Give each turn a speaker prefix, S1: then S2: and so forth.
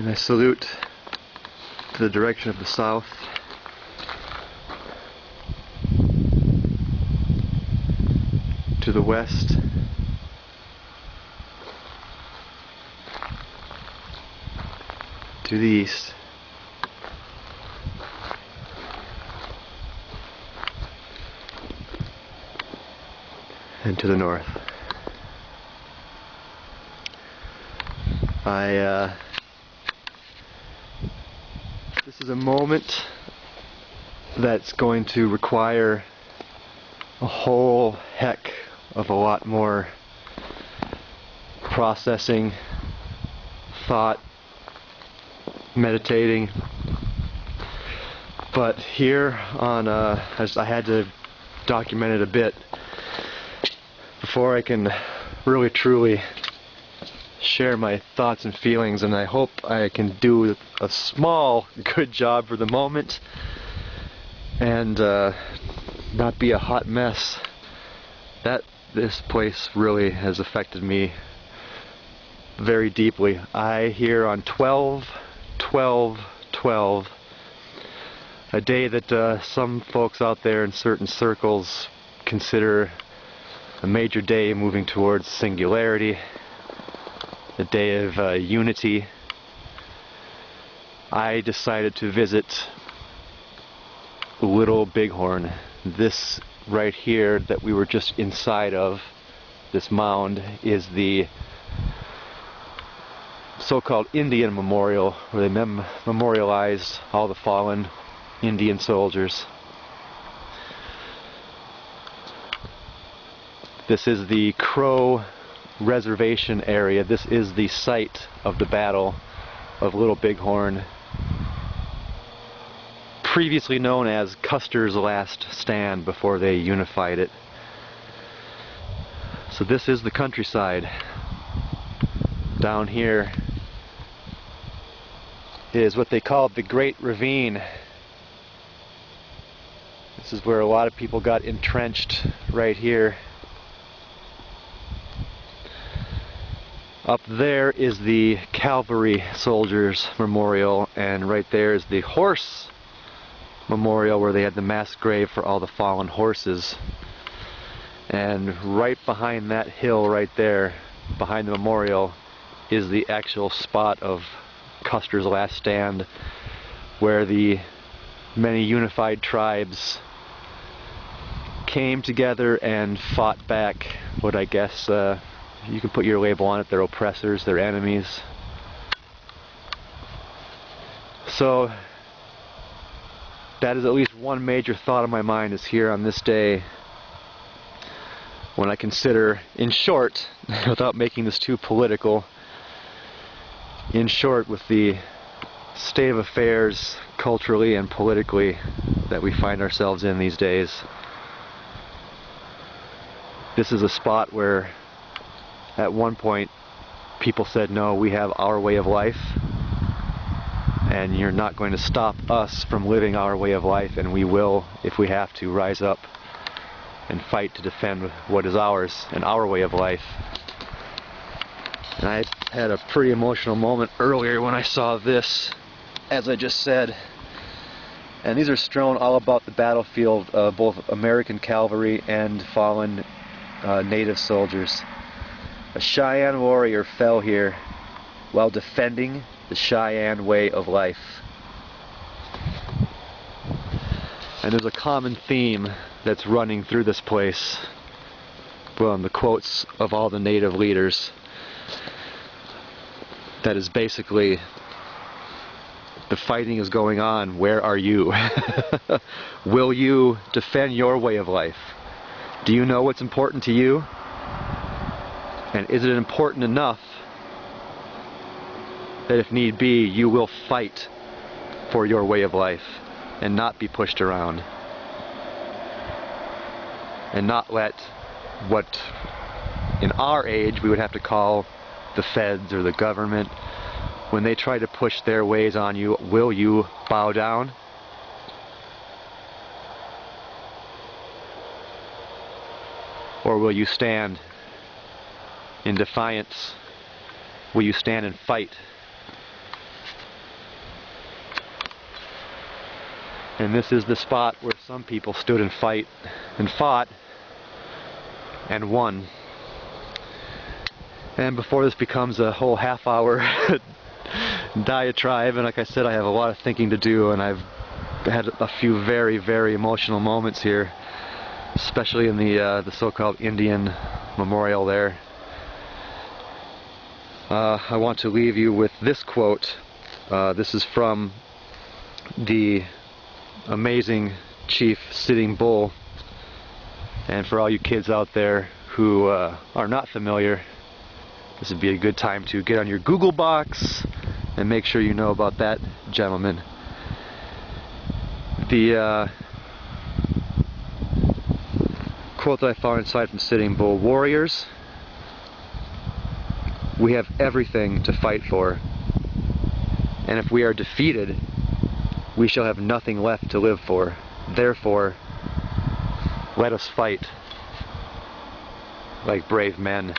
S1: And I salute to the direction of the south. To the west. To the east. And to the north. This is a moment that's going to require a whole heck of a lot more processing, thought, meditating. But here on, I had to document it a bit before I can really truly share my thoughts and feelings, and I hope I can do a small good job for the moment and not be a hot mess. This place really has affected me very deeply. I hear on 12/12/12, a day that some folks out there in certain circles consider a major day moving towards singularity, a day of unity. I decided to visit Little Bighorn. This right here that we were just inside of, this mound, is the so-called Indian Memorial, where they memorialize all the fallen Indian soldiers. This is the Crow Reservation area. This is the site of the Battle of Little Bighorn, previously known as Custer's Last Stand before they unified it. So this is the countryside. Down here is what they call the Great Ravine. This is where a lot of people got entrenched, right here. Up there is the Cavalry Soldiers Memorial, and right there is the Horse Memorial, where they had the mass grave for all the fallen horses. And right behind that hill right there, behind the memorial, is the actual spot of Custer's Last Stand, where the many unified tribes came together and fought back what I guess you can put your label on it, their oppressors, their enemies. So that is at least one major thought of my mind, is here on this day, when I consider, in short, without making this too political, in short, with the state of affairs culturally and politically that we find ourselves in these days, this is a spot where at one point people said, no, we have our way of life, and you're not going to stop us from living our way of life, and we will, if we have to, rise up and fight to defend what is ours and our way of life. And I had a pretty emotional moment earlier when I saw this, as I just said. And these are strewn all about the battlefield, both American cavalry and fallen native soldiers. A Cheyenne warrior fell here while defending the Cheyenne way of life. And there's a common theme that's running through this place from the quotes of all the native leaders. That is basically, the fighting is going on, where are you? Will you defend your way of life? Do you know what's important to you? And is it important enough that if need be, you will fight for your way of life and not be pushed around? And not let what in our age we would have to call the feds or the government, when they try to push their ways on you, will you bow down? Or will you stand in defiance? Will you stand and fight And this is the spot where some people stood and fought and won. And before this becomes a whole half-hour diatribe, and like I said, I have a lot of thinking to do, and I've had a few very, very emotional moments here, especially in the so-called Indian memorial there. I want to leave you with this quote. This is from the amazing Chief Sitting Bull, and for all you kids out there who are not familiar, this would be a good time to get on your Google box and make sure you know about that gentleman. The quote that I found inside from Sitting Bull: "Warriors, we have everything to fight for, and if we are defeated, we shall have nothing left to live for. Therefore, let us fight like brave men."